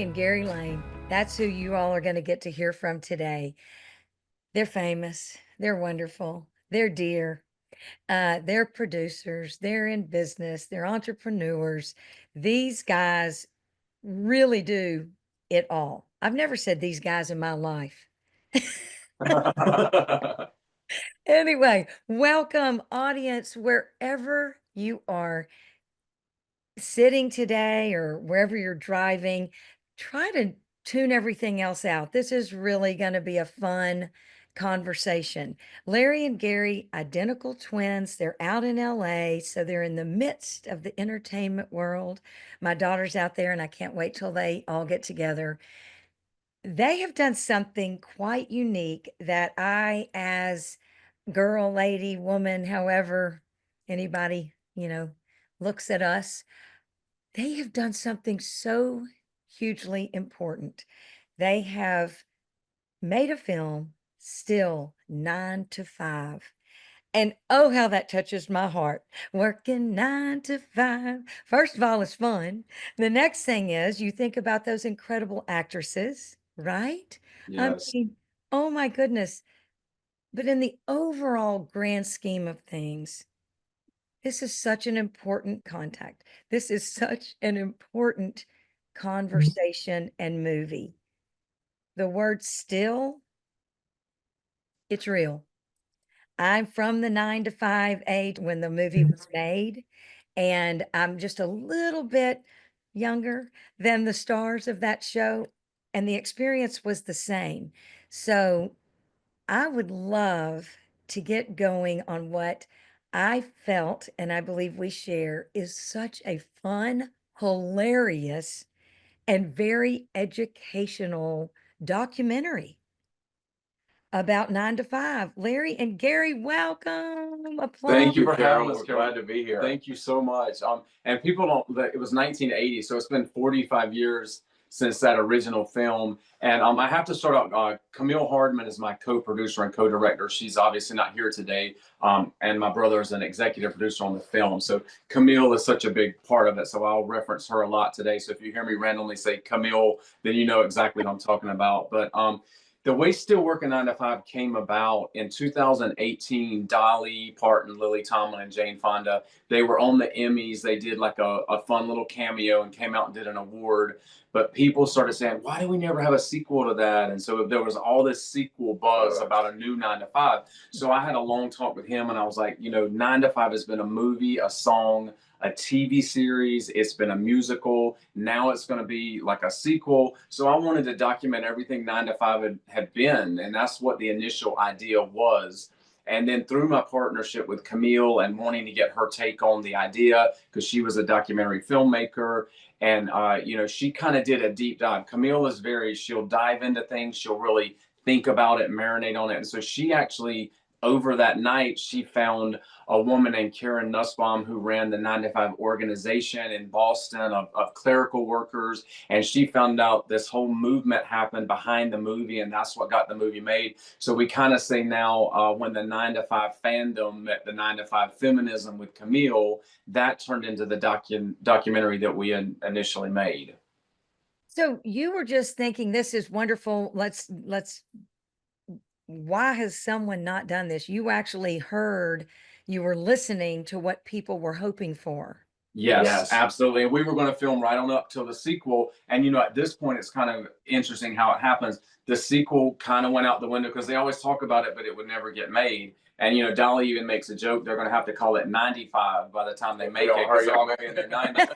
and Gary Lane. That's who you all are going to get to hear from today. They're famous. They're wonderful. They're dear. They're producers. They're in business. They're entrepreneurs. These guys really do it all. I've never said these guys in my life. Anyway, welcome, audience, wherever you are sitting today or wherever you're driving. Try to tune everything else out. This is really going to be a fun conversation. Larry and Gary, identical twins. They're out in LA, so they're in the midst of the entertainment world. My daughter's out there, and I can't wait till they all get together. They have done something quite unique that I, as girl, lady, woman, however anybody, looks at us, they have done something so hugely important. They have made a film, Still 9 to 5. And oh, how that touches my heart. Working 9 to 5. First of all, it's fun. The next thing is you think about those incredible actresses, right? I Yes. mean, oh my goodness. But in the overall grand scheme of things, this is such an important contact. This is such an important conversation and movie. The word still, it's real. I'm from the 9 to 5 age when the movie was made, and I'm just a little bit younger than the stars of that show, and the experience was the same. So I would love to get going on what I felt, and I believe we share, is such a fun, hilarious, and very educational documentary about 9 to 5. Larry and Gary, welcome. Applause. Thank you for Carroll. having us, We're Carroll. glad to be here. Thank you so much. And people don't, it was 1980, so it's been 45 years since that original film. And I have to start out, Camille Hardman is my co-producer and co-director. She's obviously not here today. And my brother is an executive producer on the film. So Camille is such a big part of it. So I'll reference her a lot today. So if you hear me randomly say Camille, then you know exactly what I'm talking about. But the way Still Working 9 to 5 came about in 2018. Dolly Parton, Lily Tomlin, and Jane Fonda, they were on the Emmys. They did like a fun little cameo and came out and did an award. But people started saying, why do we never have a sequel to that? And so there was all this sequel buzz about a new 9 to 5. So I had a long talk with him and I was like, 9 to 5 has been a movie, a song, a TV series. It's been a musical. Now it's going to be like a sequel. So I wanted to document everything 9 to 5 had been. And that's what the initial idea was. And then through my partnership with Camille and wanting to get her take on the idea, because she was a documentary filmmaker, and she kind of did a deep dive. Camille is she'll dive into things. She'll really think about it, marinate on it. And so she actually, over that night, she found a woman named Karen Nussbaum who ran the 9 to 5 organization in Boston of clerical workers. And she found out this whole movement happened behind the movie, and that's what got the movie made. So we kind of say now, when the 9 to 5 fandom met the 9 to 5 feminism with Camille, that turned into the documentary that we had initially made. So you were just thinking, this is wonderful. Why has someone not done this? You actually heard, you were listening to what people were hoping for. Yes, absolutely. And we were going to film right on up till the sequel. And, at this point, it's kind of interesting how it happens. The sequel kind of went out the window because they always talk about it, but it would never get made. And, Dolly even makes a joke. They're going to have to call it 95 by the time they make it. Because they're all going to be in their 90s.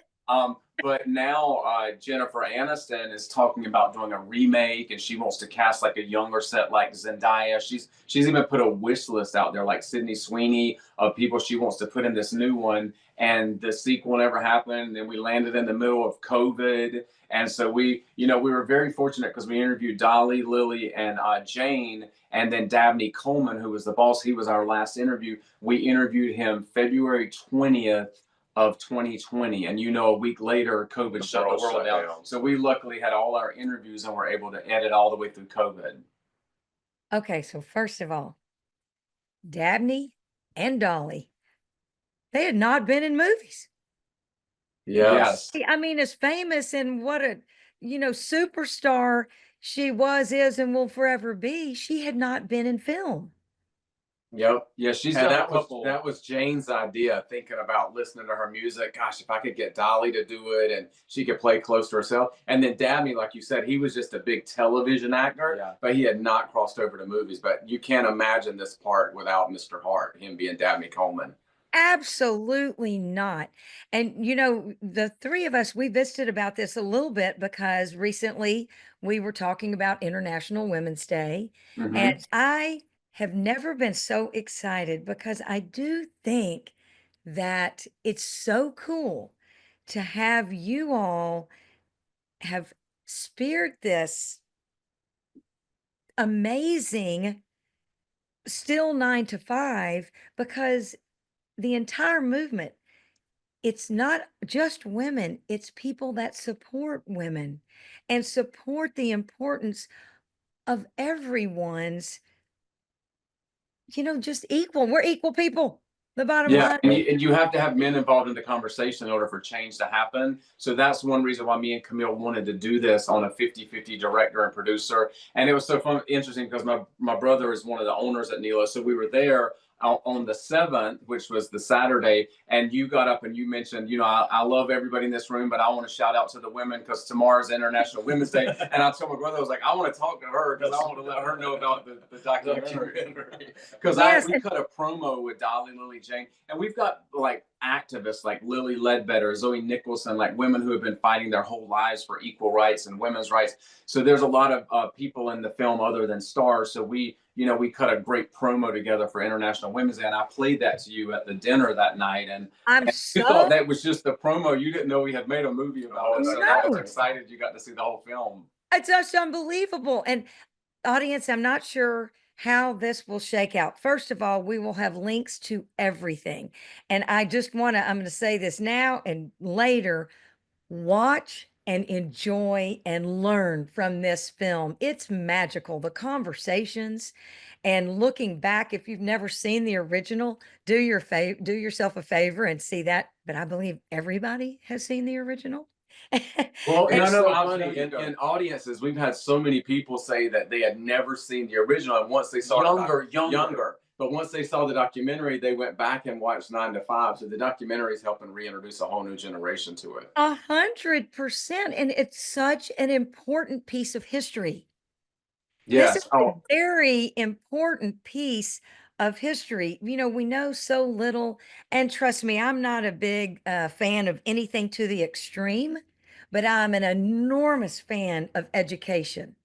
But now Jennifer Aniston is talking about doing a remake, and she wants to cast like a younger set like Zendaya. She's even put a wish list out there like Sydney Sweeney of people she wants to put in this new one. And the sequel never happened. And we landed in the middle of COVID. And so we were very fortunate because we interviewed Dolly, Lily, and Jane. And then Dabney Coleman, who was the boss, he was our last interview. We interviewed him February 20th of 2020. And a week later, COVID shut the world down. So we luckily had all our interviews and were able to edit all the way through COVID. Okay, so first of all, Dabney and Dolly, they had not been in movies. Yes. I mean, as famous and what a, superstar she was, is, and will forever be, she had not been in film. Yep. Yeah, she's And got a that was couple. that was Jane's idea, thinking about listening to her music. Gosh, if I could get Dolly to do it and she could play close to herself. And then Dabney, like you said, he was just a big television actor, Yeah. but he had not crossed over to movies. But you can't imagine this part without Mr. Hart, him being Dabney Coleman. Absolutely not. And the three of us, we visited about this a little bit because recently we were talking about International Women's Day. And Hmm. I have never been so excited because I do think that it's so cool to have you all have speared this amazing still 9 to 5, because the entire movement, it's not just women, it's people that support women and support the importance of everyone's, just equal. We're equal people. The bottom Yeah, line. and you have to have men involved in the conversation in order for change to happen. So that's one reason why me and Camille wanted to do this on a 50-50 director and producer. And it was so fun, interesting because my brother is one of the owners at Nilo. So we were there on the 7th, which was the Saturday, and you got up and you mentioned, I love everybody in this room, but I want to shout out to the women because tomorrow's International Women's Day. And I told my brother, I was like, I want to talk to her because I want to let her know about the documentary. Because Yes. we cut a promo with Dolly, Lily, Jane, and we've got like activists like Lily Ledbetter, Zoe Nicholson, like women who have been fighting their whole lives for equal rights and women's rights. So there's a lot of people in the film other than stars. So we cut a great promo together for International Women's Day, and I played that to you at the dinner that night. And I'm you thought so that was just the promo. You didn't know we had made a movie about it. So I was no, excited you got to see the whole film. it's just unbelievable. And audience, I'm not sure how this will shake out. First of all, we will have links to everything. And I'm going to say this now and later. Watch and enjoy and learn from this film. It's magical. The conversations and looking back, if you've never seen the original, do yourself a favor and see that. But I believe everybody has seen the original. Well, And no, It's no, so I, funny. in audiences, we've had so many people say that they had never seen the original, and once they saw younger. But once they saw the documentary, they went back and watched 9 to 5. So the documentary is helping reintroduce a whole new generation to it. 100%. And it's such an important piece of history. This is Yes. a Oh, very important piece of history. We know so little, and trust me, I'm not a big fan of anything to the extreme, but I'm an enormous fan of education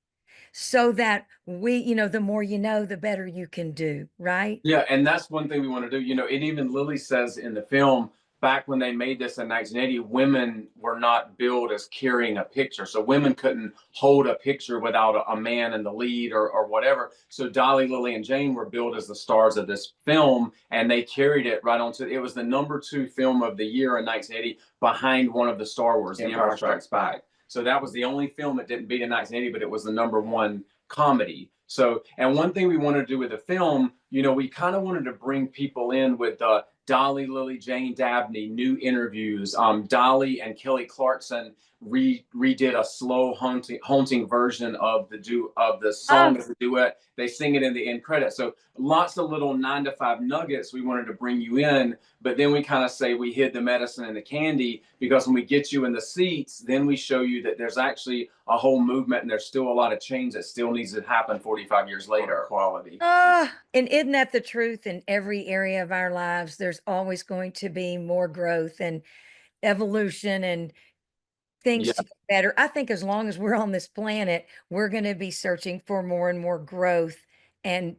so that the more you know, the better you can do, right? yeah, and that's one thing we want to do. And even Lily says in the film, back when they made this in 1980, women were not billed as carrying a picture. So women couldn't hold a picture without a man in the lead or whatever. So Dolly, Lily, and Jane were billed as the stars of this film, and they carried it right on to it was the #2 film of the year in 1980 behind one of the Star Wars, The Empire Strikes Back. So that was the only film that didn't beat in 1980, but it was the #1 comedy. So, and one thing we wanted to do with the film, we kind of wanted to bring people in with Dolly, Lily, Jane, Dabney, new interviews. Dolly and Kelly Clarkson redid a slow haunting version of the Oh, song as a duet. They sing it in the end credits. So lots of little 9 to 5 nuggets we wanted to bring you in, but then we kind of say we hid the medicine and the candy because when we get you in the seats, then we show you that there's actually a whole movement and there's still a lot of change that still needs to happen 45 years later. Quality. and isn't that the truth in every area of our lives? There's always going to be more growth and evolution and things Yeah. to get better. I think as long as we're on this planet, we're going to be searching for more and more growth and,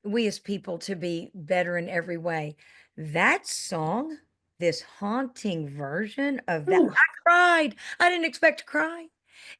we as people to be better in every way. That song, this haunting version of that, Ooh. I cried. I didn't expect to cry.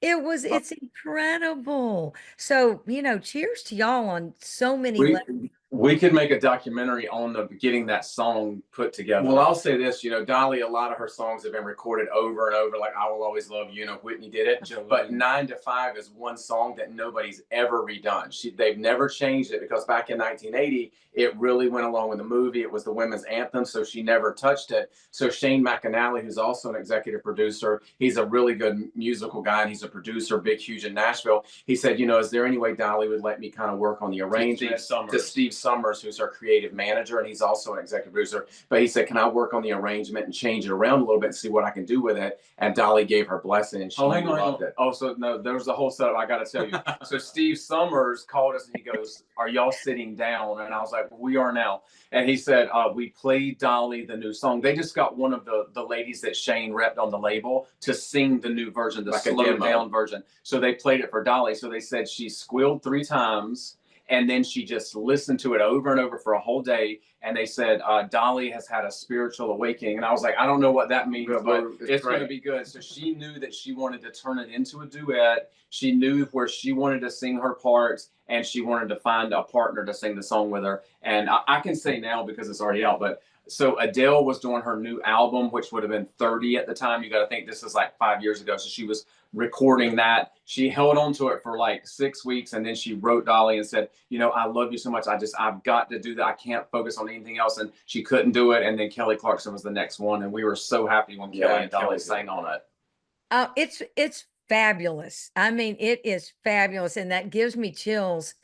It's incredible. So, cheers to y'all on so many We levels. We could make a documentary on the getting that song put together. Well, I'll say this, Dolly, a lot of her songs have been recorded over and over, like I Will Always Love You, Whitney did it. But 9 to 5 is one song that nobody's ever redone. They've never changed it because back in 1980, it really went along with the movie. It was the women's anthem, so she never touched it. So Shane McAnally, who's also an executive producer, he's a really good musical guy, and he's a producer, big, huge in Nashville. He said, is there any way Dolly would let me kind of work on the arrangement? To Steve Summers, who's our creative manager, and he's also an executive producer. But he said, can I work on the arrangement and change it around a little bit and see what I can do with it? And Dolly gave her blessing, and she loved it. Oh, so no, there was a whole setup. I got to tell you. So Steve Summers called us and he goes, "Are y'all sitting down?" And I was like, "We are now." And he said, "We played Dolly the new song. They just got one of the ladies that Shane repped on the label to sing the new version, the slowed down version. So they played it for Dolly. So they said she squealed 3 times." And then she just listened to it over and over for a whole day. And they said, Dolly has had a spiritual awakening. And I was like, I don't know what that means, but it's going to be good. So she knew that she wanted to turn it into a duet. She knew where she wanted to sing her parts, and she wanted to find a partner to sing the song with her. And I can say now because it's already out, but so Adele was doing her new album, which would have been 30 at the time. You got to think this is like 5 years ago. So she was recording that. She held on to it for like 6 weeks, and then she wrote Dolly and said, I love you so much. I've got to do that. I can't focus on anything else. And she couldn't do it. And then Kelly Clarkson was the next one. And we were so happy when Kelly and Dolly sang on it. It's fabulous. I mean, it is fabulous. And that gives me chills.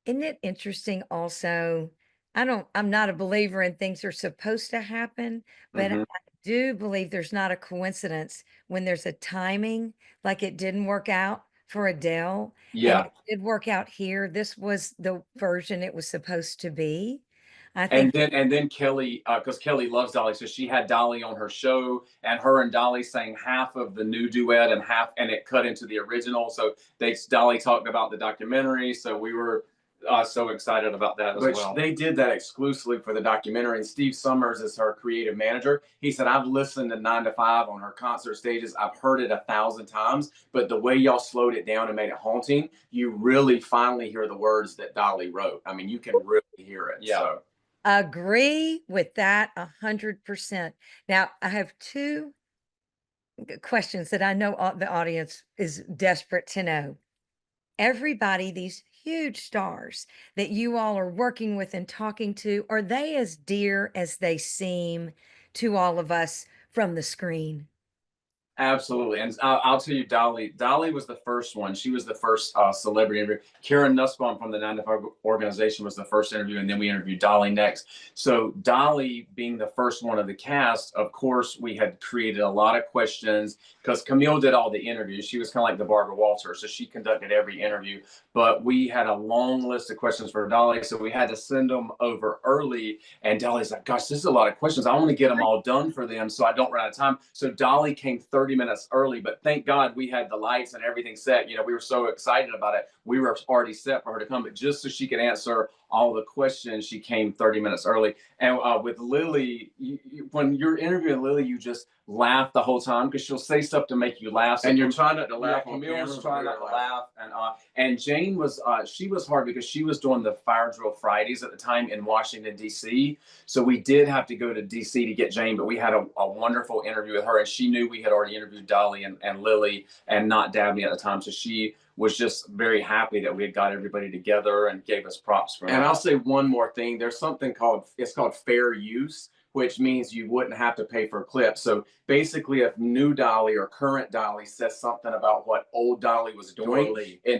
Isn't it interesting also? I'm not a believer in things are supposed to happen, but I do believe there's not a coincidence when there's a timing, like it didn't work out for Adele. Yeah. And it did work out here. This was the version it was supposed to be. I And think then Kelly, because Kelly loves Dolly, so she had Dolly on her show, and her and Dolly sang half of the new duet and it cut into the original. So Dolly talked about the documentary, so we were so excited about that as well. They did that exclusively for the documentary, and Steve Summers is her creative manager. He said, I've listened to 9 to 5 on her concert stages. I've heard it 1,000 times, but the way y'all slowed it down and made it haunting, you really finally hear the words that Dolly wrote. I mean, you can really hear it. Yeah. So. agree with that 100%. Now, I have 2 questions that I know the audience is desperate to know. Everybody, these huge stars that you all are working with and talking to, are they as dear as they seem to all of us from the screen? Absolutely. And I'll tell you, Dolly was the first one. She was the first celebrity interview. Karen Nussbaum from the 9 to 5 organization was the first interview, and then we interviewed Dolly next. So Dolly being the first one of the cast, of course, we had created a lot of questions because Camille did all the interviews. She was kind of like the Barbara Walters, so she conducted every interview. But we had a long list of questions for Dolly, so we had to send them over early. And Dolly's like, gosh, this is a lot of questions. I want to get them all done for them so I don't run out of time. So Dolly came 30 minutes early, but thank God we had the lights and everything set. We were so excited about it. We were already set for her to come, but just so she could answer all the questions, she came 30 minutes early. And with Lily, when you're interviewing Lily, you just laugh the whole time because she'll say stuff to make you laugh. So and you're trying not to laugh. Camille was trying not to laugh, and Jane was she was hard because she was doing the Fire Drill Fridays at the time in Washington D.C. So we did have to go to D.C. to get Jane, but we had a wonderful interview with her, and she knew we had already interviewed Dolly and Lily and not Dabney at the time, so she was just very happy that we had got everybody together and gave us props for that. And I'll say one more thing. There's something called fair use, which means you wouldn't have to pay for a clip. So basically, if new Dolly or current Dolly says something about what old Dolly was doing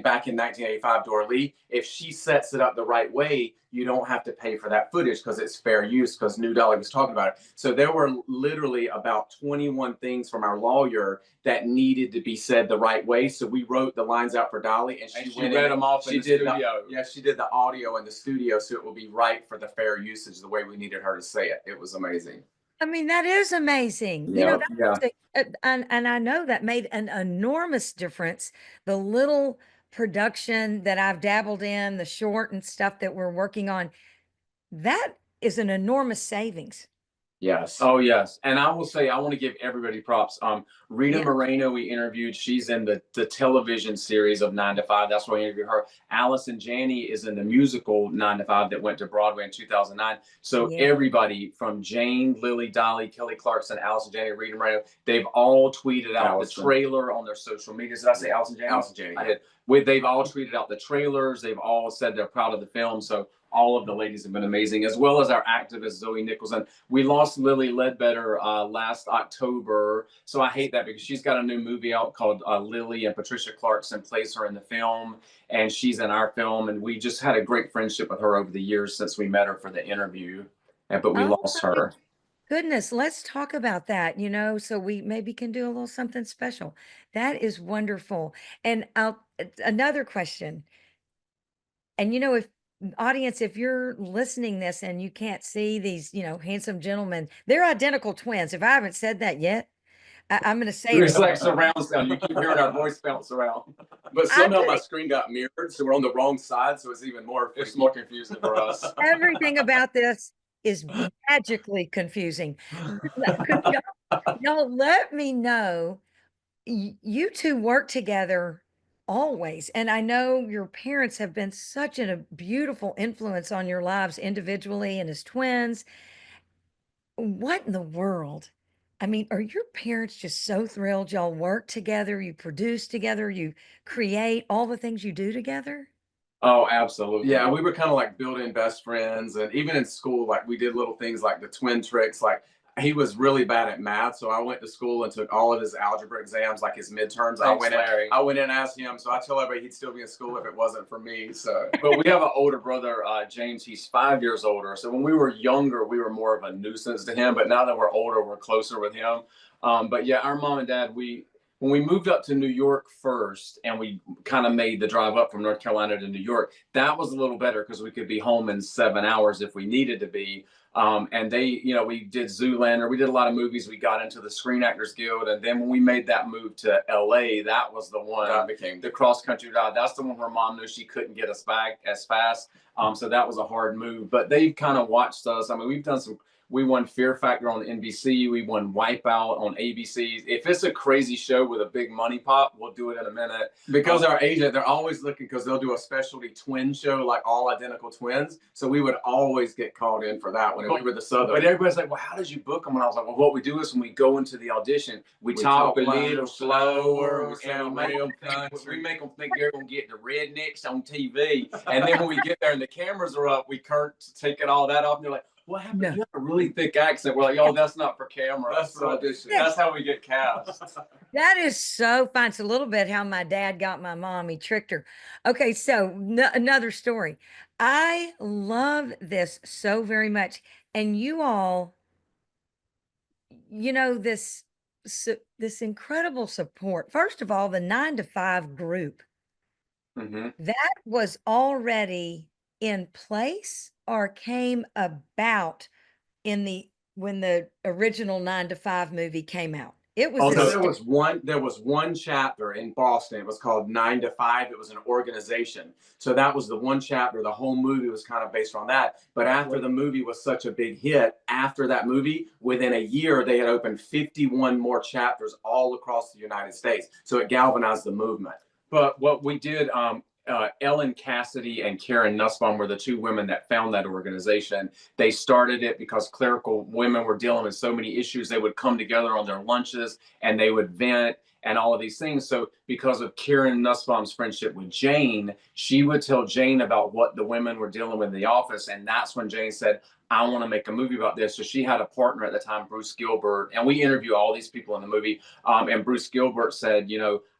back in 1985, Dorley, if she sets it up the right way, you don't have to pay for that footage because it's fair use because new Dolly was talking about it. So there were literally about 21 things from our lawyer that needed to be said the right way. So we wrote the lines out for Dolly, and she read them off in the studio. She did the audio in the studio, so it will be right for the fair usage the way we needed her to say it. It was amazing. I mean, that is amazing. And I know that made an enormous difference. The little production that I've dabbled in, the short and stuff that we're working on, that is an enormous savings. Yes. Oh yes, and I will say I want to give everybody props. Rita Yeah. Moreno, we interviewed. She's in the television series of Nine to Five. That's why we interviewed her. Allison Janney is in the musical Nine to Five that went to Broadway in 2009. So Yeah. everybody from Jane, Lily, Dolly, Kelly Clarkson, Allison Janney, Rita Moreno, they've all tweeted out the trailer on their social medias. Did I say Allison Janney? Allison Janney. I did. They've all tweeted out the trailers. They've all said they're proud of the film. So all of the ladies have been amazing, as well as our activist Zoe Nicholson. We lost Lily Ledbetter last October, so I hate that because she's got a new movie out called Lily, and Patricia Clarkson plays her in the film, and she's in our film, and we just had a great friendship with her over the years since we met her for the interview, but we Oh lost my her. goodness, let's talk about that, so we maybe can do a little something special. That is wonderful. And another question. And if audience, if you're listening this and you can't see these, handsome gentlemen, they're identical twins. If I haven't said that yet, I'm going to say it. It's like surround sound. You keep hearing our voice bounce around. But somehow my screen got mirrored, so we're on the wrong side, so it's even more. It's more confusing for us. Everything about this is magically confusing. Could y'all let me know, you two work together always, and I know your parents have been such a beautiful influence on your lives individually and as twins. What in the world? I mean, are your parents just so thrilled y'all work together, you produce together, you create all the things you do together? Oh, absolutely. Yeah, we were kind of like built-in best friends, and even in school, like we did little things like the twin tricks. Like he was really bad at math, so I went to school and took all of his algebra exams, like his midterms. Thanks, Larry. I went in and asked him, so I tell everybody he'd still be in school if it wasn't for me. So, but we have an older brother, James. He's 5 years older. So when we were younger, we were more of a nuisance to him. But now that we're older, we're closer with him. But yeah, our mom and dad, when we moved up to New York first, and we kind of made the drive up from North Carolina to New York, that was a little better because we could be home in 7 hours if we needed to be. And we did Zoolander. We did a lot of movies. We got into the Screen Actors Guild. And then when we made that move to LA, that was the one that became the cross country drive. That's the one where mom knew she couldn't get us back as fast. So that was a hard move, but they've kind of watched us. I mean, we won Fear Factor on NBC. We won Wipeout on ABC. If it's a crazy show with a big money pop, we'll do it in a minute. Because our agent, they're always looking, because they'll do a specialty twin show, like all identical twins. So we would always get called in for that when we were the Southern. But everybody's like, well, how did you book them? And I was like, well, what we do is when we go into the audition, we talk a little slower. We make them think they're going to get the rednecks on TV. And then when we get there and the cameras are up, we take all that off. And they're like, what happened? No. You have a really thick accent. We're like, oh, that's not for camera. That's for audition. That's how we get cast. That is so fun. It's a little bit how my dad got my mom. He tricked her. Okay, so another story. I love this so very much. And you all, this incredible support. First of all, the 9 to 5 group, that was already in place or came about when the original 9 to 5 movie came out. It was there was one chapter in Boston. It was called 9 to 5. It was an organization. So that was the one chapter. The whole movie was kind of based on that. But after the movie was such a big hit, after that movie, within a year, they had opened 51 more chapters all across the United States. So it galvanized the movement. But what we did, Ellen Cassidy and Karen Nussbaum were the two women that found that organization. They started it because clerical women were dealing with so many issues. They would come together on their lunches and they would vent and all of these things. So because of Karen Nussbaum's friendship with Jane, she would tell Jane about what the women were dealing with in the office. And that's when Jane said, I want to make a movie about this. So she had a partner at the time, Bruce Gilbert, and we interview all these people in the movie. And Bruce Gilbert said,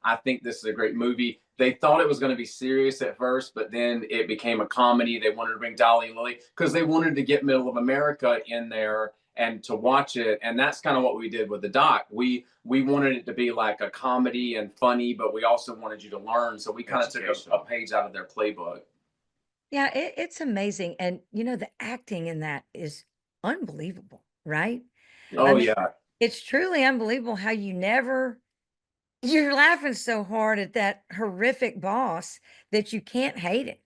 I think this is a great movie. They thought it was going to be serious at first, but then it became a comedy. They wanted to bring Dolly and Lily because they wanted to get Middle of America in there and to watch it. And that's kind of what we did with the doc. We wanted it to be like a comedy and funny, but we also wanted you to learn. So we kind of took a page out of their playbook. Yeah, it's amazing. And, the acting in that is unbelievable, right? Oh, yeah. It's truly unbelievable how you're laughing so hard at that horrific boss that you can't hate it.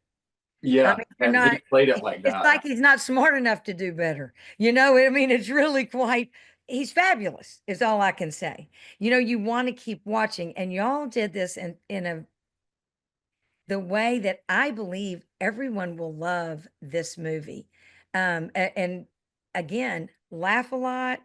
I Yeah, mean, you're and not, he played it like it's that. like he's not smart enough to do better. I mean, it's really quite, he's fabulous, is all I can say. You want to keep watching, and y'all did this in the way that I believe everyone will love this movie. And again, laugh a lot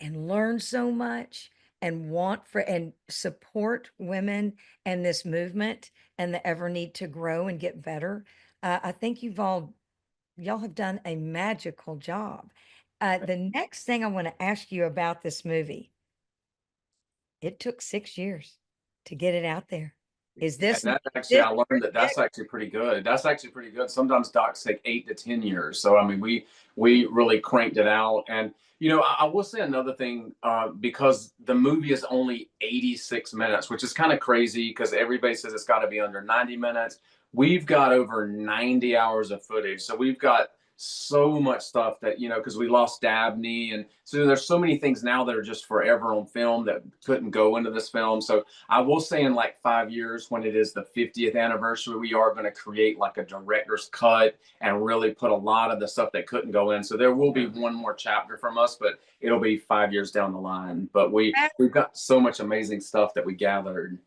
and learn so much and want for and support women and this movement and the ever need to grow and get better. I think y'all have done a magical job. The next thing I want to ask you about this movie, it took 6 years to get it out there. Is And this that actually, this I your learned that pick? that's actually pretty good. That's actually pretty good. Sometimes docs take 8 to 10 years. So I mean, we really cranked it out. And I will say another thing, because the movie is only 86 minutes, which is kind of crazy because everybody says it's got to be under 90 minutes. We've got over 90 hours of footage, so we've got so much stuff that because we lost Dabney, and so there's so many things now that are just forever on film that couldn't go into this film. So I will say in like 5 years, when it is the 50th anniversary, we are going to create like a director's cut and really put a lot of the stuff that couldn't go in. So there will be one more chapter from us, but it'll be 5 years down the line. But we've got so much amazing stuff that we gathered.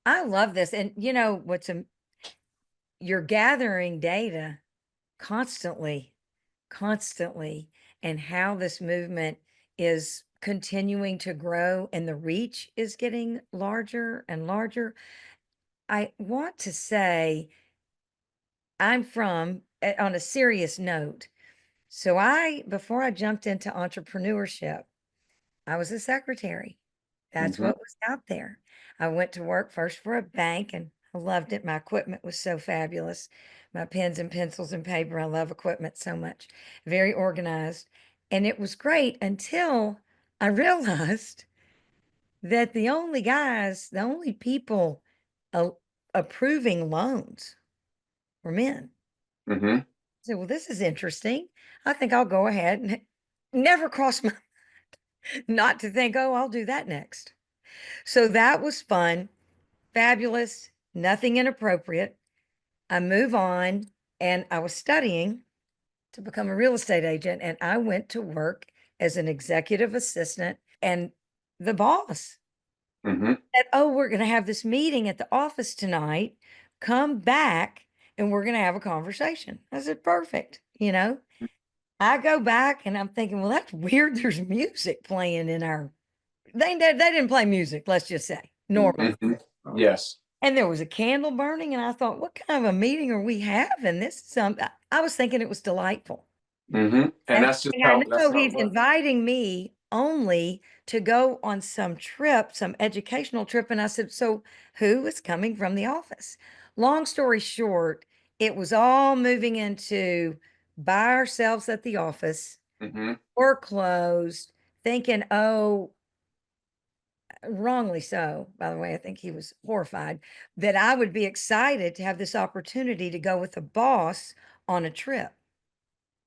I love this. And you're gathering data constantly, constantly, and how this movement is continuing to grow and the reach is getting larger and larger. I want to say, on a serious note, so before I jumped into entrepreneurship, I was a secretary. That's Mm-hmm. what was out there. I went to work first for a bank and I loved it. My equipment was so fabulous. My pens and pencils and paper. I love equipment so much. Very organized. And it was great until I realized that the only people a- approving loans were men. Mm-hmm. I said, well, this is interesting. I think I'll go ahead and never crossed my not to think, oh, I'll do that next. So that was fun, fabulous, nothing inappropriate. I move on and I was studying to become a real estate agent and I went to work as an executive assistant and the boss Mm-hmm. said, oh, we're going to have this meeting at the office tonight. Come back and we're going to have a conversation. I said, perfect. I go back and I'm thinking, well, that's weird. There's music playing in our they didn't play music, let's just say, normally. Mm-hmm. Yes. And there was a candle burning, and I thought, what kind of a meeting are we having? This is I was thinking it was delightful. Mm-hmm. And And that's just I that's know how it he's was. inviting me only to go on some trip, some educational trip. And I said, so who is coming from the office? Long story short, it was all moving into by ourselves at the office Mm-hmm. or closed, thinking, oh, wrongly so, by the way. I think he was horrified that I would be excited to have this opportunity to go with a boss on a trip.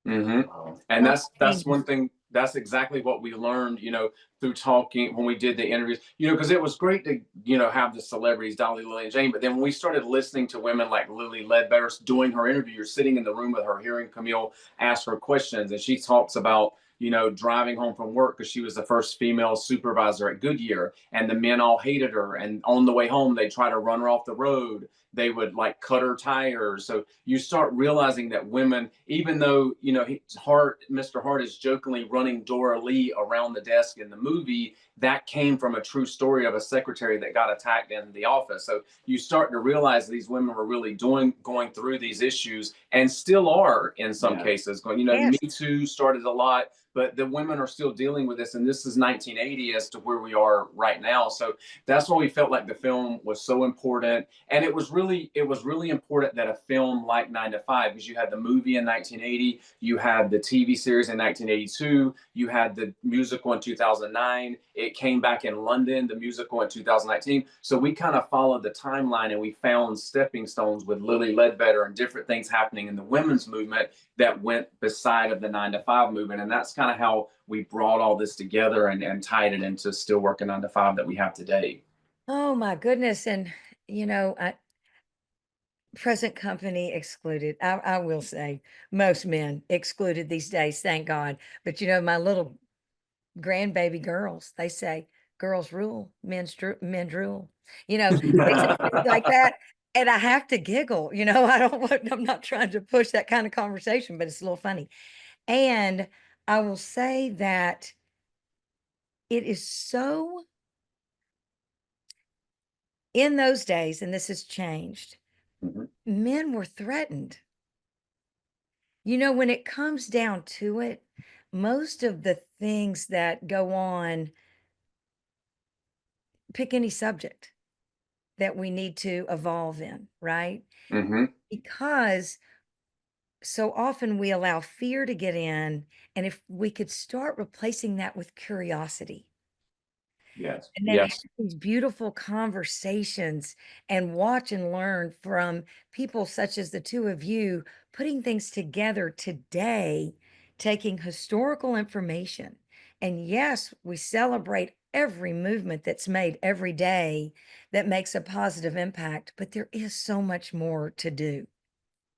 Mm-hmm. And Not that's one thing. That's exactly what we learned, through talking when we did the interviews. Because it was great to, have the celebrities, Dolly, Lily, and Jane. But then when we started listening to women like Lily Ledbetter doing her interview, you're sitting in the room with her, hearing Camille ask her questions, and she talks about, driving home from work because she was the first female supervisor at Goodyear, and the men all hated her. And on the way home, they try to run her off the road. They would like cut her tires. So you start realizing that women, even though Mr. Hart is jokingly running Dora Lee around the desk in the movie, that came from a true story of a secretary that got attacked in the office. So you start to realize these women were really going through these issues and still are in some cases. Going, Me Yes. Too started a lot, but the women are still dealing with this, and this is 1980 as to where we are right now. So that's why we felt like the film was so important, and it was really important that a film like 9 to 5, because you had the movie in 1980, you had the TV series in 1982, you had the musical in 2009, it came back in London, the musical in 2019. So we kind of followed the timeline and we found stepping stones with Lily Ledbetter and different things happening in the women's movement that went beside of the 9 to 5 movement. And that's kind of how we brought all this together and tied it into still working 9 to 5 that we have today. Oh my goodness. And you know, I present company excluded. I will say most men excluded these days, thank God. But my little grandbaby girls, they say girls rule, men drool. They say things like that. And I have to giggle, I'm not trying to push that kind of conversation, but it's a little funny. And I will say that it is so in those days, and this has changed, Mhm. men were threatened. When it comes down to it, most of the things that go on, pick any subject that we need to evolve in, right? Mhm. Because so often we allow fear to get in. And if we could start replacing that with curiosity, Yes. and then have Yes. these beautiful conversations and watch and learn from people such as the two of you, putting things together today, taking historical information. And yes, we celebrate every movement that's made every day that makes a positive impact, but there is so much more to do.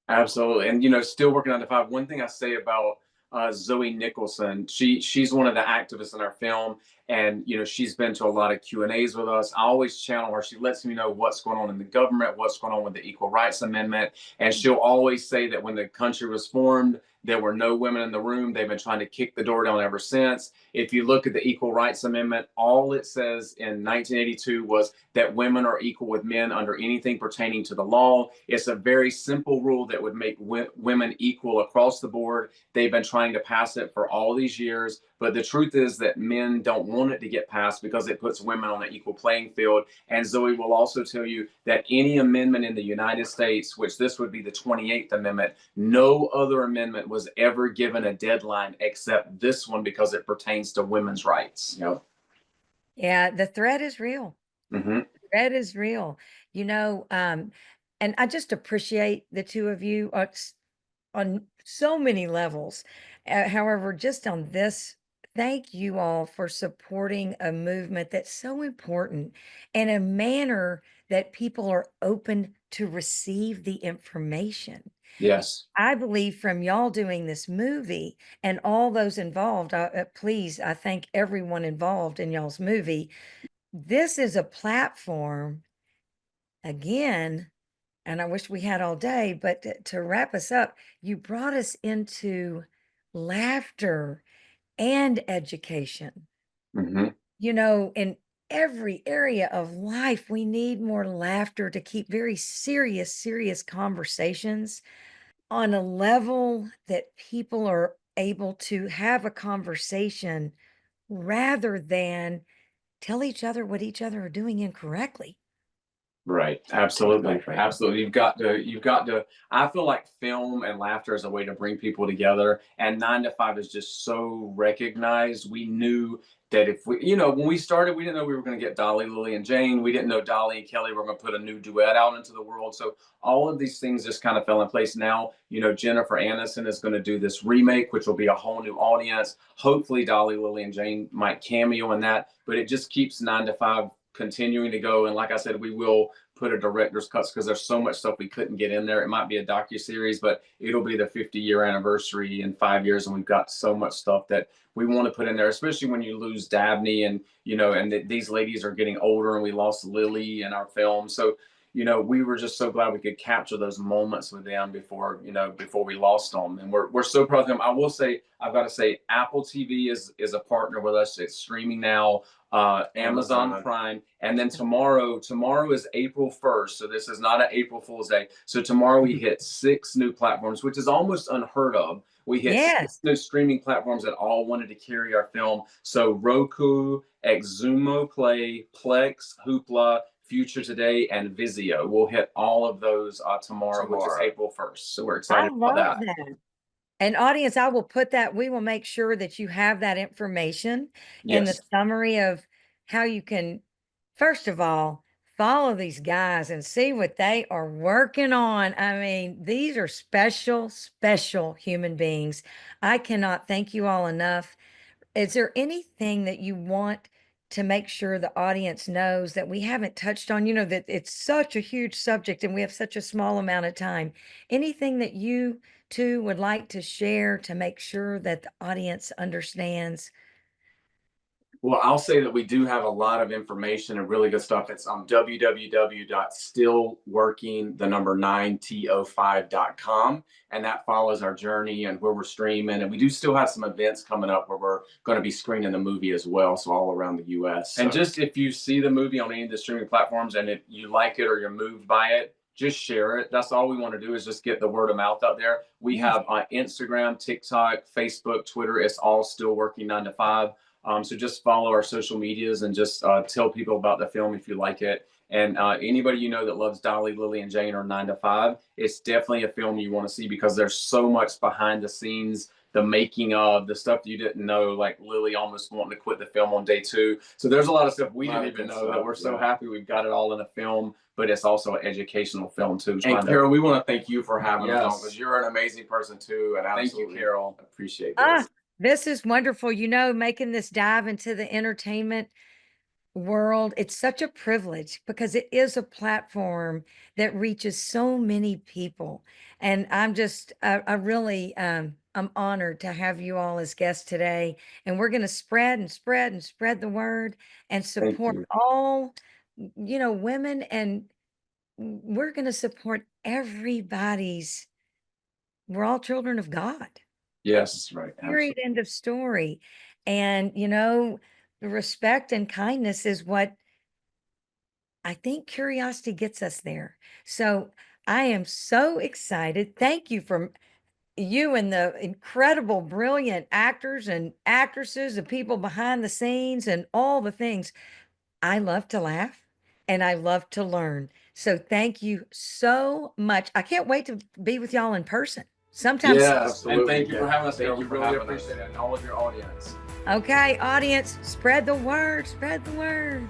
Absolutely. And still working on the five. One thing I say about Zoe Nicholson, she's one of the activists in our film, and she's been to a lot of Q&As with us. I always channel her. She lets me know what's going on in the government, what's going on with the Equal Rights Amendment, and she'll always say that when the country was formed, there were no women in the room. They've been trying to kick the door down ever since. If you look at the Equal Rights Amendment, all it says in 1982 was that women are equal with men under anything pertaining to the law. It's a very simple rule that would make women equal across the board. They've been trying to pass it for all these years, but the truth is that men don't want it to get passed because it puts women on an equal playing field. And Zoe will also tell you that any amendment in the United States, which this would be the 28th Amendment, no other amendment was ever given a deadline except this one because it pertains to women's rights. Yeah, the threat is real. Mm-hmm. That is real. You know, um, and I just appreciate the two of you on so many levels. However, just on this, thank you all for supporting a movement that's so important in a manner that people are open to receive the information. Yes. I believe from y'all doing this movie and all those involved, please, I thank everyone involved in y'all's movie. This is a platform again, and I wish we had all day, but to wrap us up, you brought us into laughter and education. Mm-hmm. In every area of life, we need more laughter to keep very serious, serious conversations on a level that people are able to have a conversation rather than tell each other what each other are doing incorrectly. Right. Absolutely. Right. Absolutely. You've got to, I feel like film and laughter is a way to bring people together. And 9 to 5 is just so recognized. We knew that if we, when we started, we didn't know we were going to get Dolly, Lily, and Jane. We didn't know Dolly and Kelly were going to put a new duet out into the world. So all of these things just kind of fell in place. Now, Jennifer Aniston is going to do this remake, which will be a whole new audience. Hopefully, Dolly, Lily, and Jane might cameo in that, but it just keeps 9 to 5 continuing to go. And like I said, we will put a director's cuts because there's so much stuff we couldn't get in there. It might be a docu-series, but it'll be the 50-year anniversary in 5 years, and we've got so much stuff that we want to put in there, especially when you lose Dabney and these ladies are getting older, and we lost Lily in our film. So we were just so glad we could capture those moments with them before we lost them, and we're so proud of them. I will say, I've got to say, Apple TV is a partner with us. It's streaming now. Amazon Prime, and then tomorrow is April 1st, so this is not an April Fool's Day. So tomorrow we hit 6 new platforms, which is almost unheard of. We hit 6 Yes. new streaming platforms that all wanted to carry our film. So Roku, Xumo Play, Plex, Hoopla, Future Today, and Vizio. We'll hit all of those tomorrow, which is April 1st. So we're I excited about love that. that. And audience, I will put that, we will make sure that you have that information in the Yes. summary of how you can, first of all, follow these guys and see what they are working on. I mean, these are special, special human beings. I cannot thank you all enough. Is there anything that you want to make sure the audience knows that we haven't touched on, that it's such a huge subject and we have such a small amount of time. Anything that you two would like to share to make sure that the audience understands? Well, I'll say that we do have a lot of information and really good stuff. It's www.stillworking9to5.com, and that follows our journey and where we're streaming. And we do still have some events coming up where we're going to be screening the movie as well, so all around the U.S. And just if you see the movie on any of the streaming platforms and if you like it or you're moved by it, just share it. That's all we want to do is just get the word of mouth out there. We have Instagram, TikTok, Facebook, Twitter. It's all Still Working 9 to 5. So just follow our social medias and just tell people about the film if you like it. And anybody you know that loves Dolly, Lily, and Jane or 9 to 5, it's definitely a film you want to see because there's so much behind the scenes, the making of, the stuff you didn't know, like Lily almost wanting to quit the film on day 2. So there's a lot of stuff we didn't even know that we're so happy we've got it all in a film, but it's also an educational film too. And Carroll, we want to thank you for having us on because you're an amazing person too. And thank you, Carroll. Appreciate this. This is wonderful. Making this dive into the entertainment world, it's such a privilege because it is a platform that reaches so many people. And I'm just, I really, I'm honored to have you all as guests today. And we're going to spread the word and support all, women. And we're going to support everybody's, we're all children of God. Yes, that's right. Period. End of story. And, the respect and kindness is what I think curiosity gets us there. So I am so excited. Thank you for you and the incredible, brilliant actors and actresses, the people behind the scenes and all the things. I love to laugh and I love to learn. So thank you so much. I can't wait to be with y'all in person. Sometimes. Yeah, absolutely. And thank you for having us here. We really appreciate it and all of your audience. Okay, audience, spread the word, spread the word.